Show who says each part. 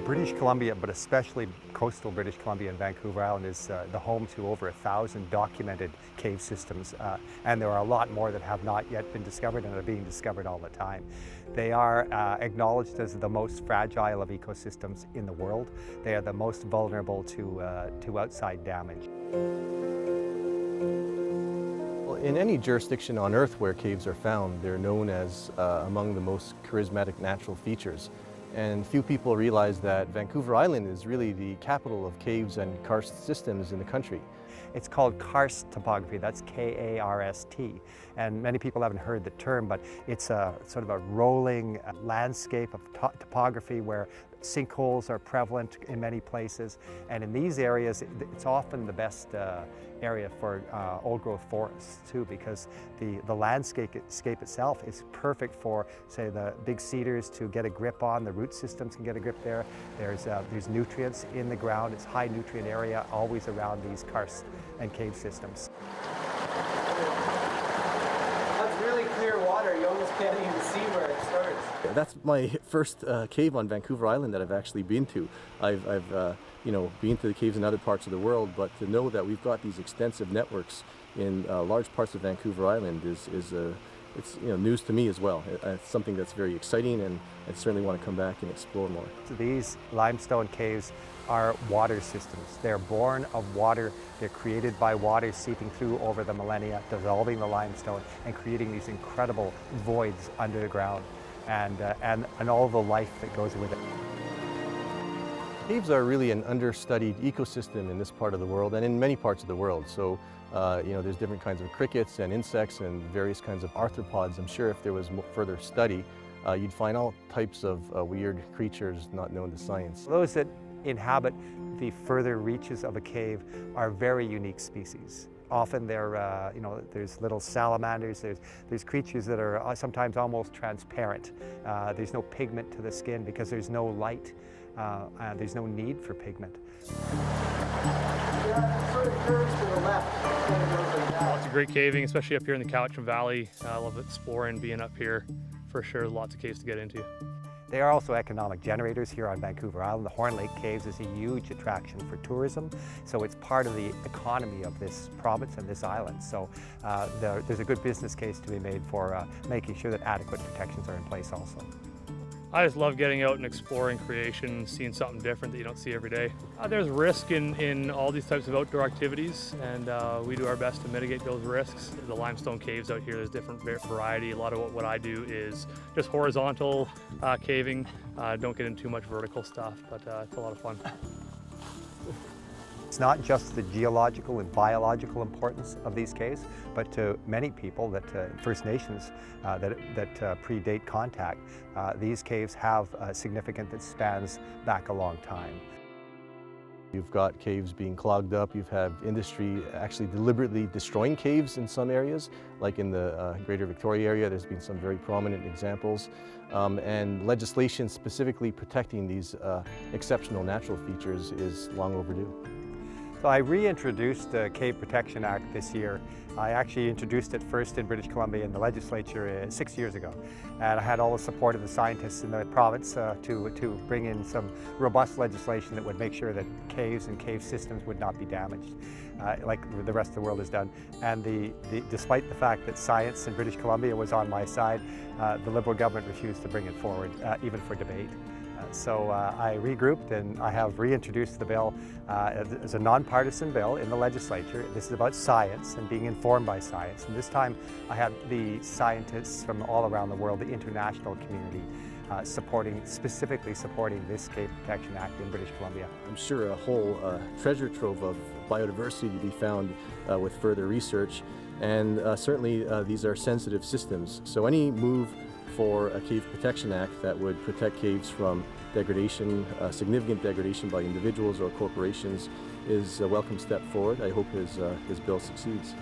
Speaker 1: British Columbia, but especially coastal British Columbia and Vancouver Island, is the home to over 1,000 documented cave systems, and there are a lot more that have not yet been discovered and are being discovered all the time. They are acknowledged as the most fragile of ecosystems in the world. They are the most vulnerable to outside damage.
Speaker 2: In any jurisdiction on Earth where caves are found, they're known as among the most charismatic natural features. And few people realize that Vancouver Island is really the capital of caves and karst systems in the country.
Speaker 1: It's called karst topography, that's K-A-R-S-T. And many people haven't heard the term, but it's a sort of a rolling landscape of topography where sinkholes are prevalent in many places. And in these areas, it's often the best area for old-growth forests too, because the landscape itself is perfect for, say, the big cedars to get a grip on. The root systems can get a grip there. There's nutrients in the ground. It's high nutrient area always around these karst and cave systems.
Speaker 3: That's really clear water. You almost can't even see where it starts.
Speaker 2: That's my first cave on Vancouver Island that I've actually been to. I've been to the caves in other parts of the world, but to know that we've got these extensive networks in large parts of Vancouver Island it's news to me as well. It's something that's very exciting, and I certainly want to come back and explore more.
Speaker 1: So these limestone caves are water systems. They're born of water. They're created by water seeping through over the millennia, dissolving the limestone and creating these incredible voids under the ground, and all the life that goes with it.
Speaker 2: Caves are really an understudied ecosystem in this part of the world and in many parts of the world. So, there's different kinds of crickets and insects and various kinds of arthropods. I'm sure if there was further study, you'd find all types of weird creatures not known to science.
Speaker 1: Those that inhabit the further reaches of a cave are very unique species. Often there's little salamanders, there's creatures that are sometimes almost transparent. There's no pigment to the skin because there's no light. There's no need for pigment.
Speaker 3: Yeah, it sort of curves to the left.
Speaker 4: Lots of great caving, especially up here in the Cowichan Valley. I love exploring, being up here. For sure, lots of caves to get into.
Speaker 1: They are also economic generators here on Vancouver Island. The Horn Lake Caves is a huge attraction for tourism, so it's part of the economy of this province and this island. So there's a good business case to be made for making sure that adequate protections are in place also.
Speaker 4: I just love getting out and exploring creation, seeing something different that you don't see every day. There's risk in all these types of outdoor activities, and we do our best to mitigate those risks. The limestone caves out here, there's different variety. A lot of what I do is just horizontal caving. Don't get into too much vertical stuff, but it's a lot of fun.
Speaker 1: It's not just the geological and biological importance of these caves, but to many people, First Nations that predate contact, these caves have significance that spans back a long time.
Speaker 2: You've got caves being clogged up. You've had industry actually deliberately destroying caves in some areas, like in the Greater Victoria area. There's been some very prominent examples, and legislation specifically protecting these exceptional natural features is long overdue.
Speaker 1: So I reintroduced the Cave Protection Act this year. I actually introduced it first in British Columbia in the legislature 6 years ago. And I had all the support of the scientists in the province to bring in some robust legislation that would make sure that caves and cave systems would not be damaged, like the rest of the world has done. And despite the fact that science in British Columbia was on my side, the Liberal government refused to bring it forward, even for debate. So I regrouped and I have reintroduced the bill as a nonpartisan bill in the legislature. This is about science and being informed by science. And this time I had the scientists from all around the world, the international community, specifically supporting this Cave Protection Act in British Columbia.
Speaker 2: I'm sure a whole treasure trove of biodiversity to be found with further research. And certainly these are sensitive systems. So any move for a Cave Protection Act that would protect caves from degradation, significant degradation by individuals or corporations, is a welcome step forward. I hope his bill succeeds.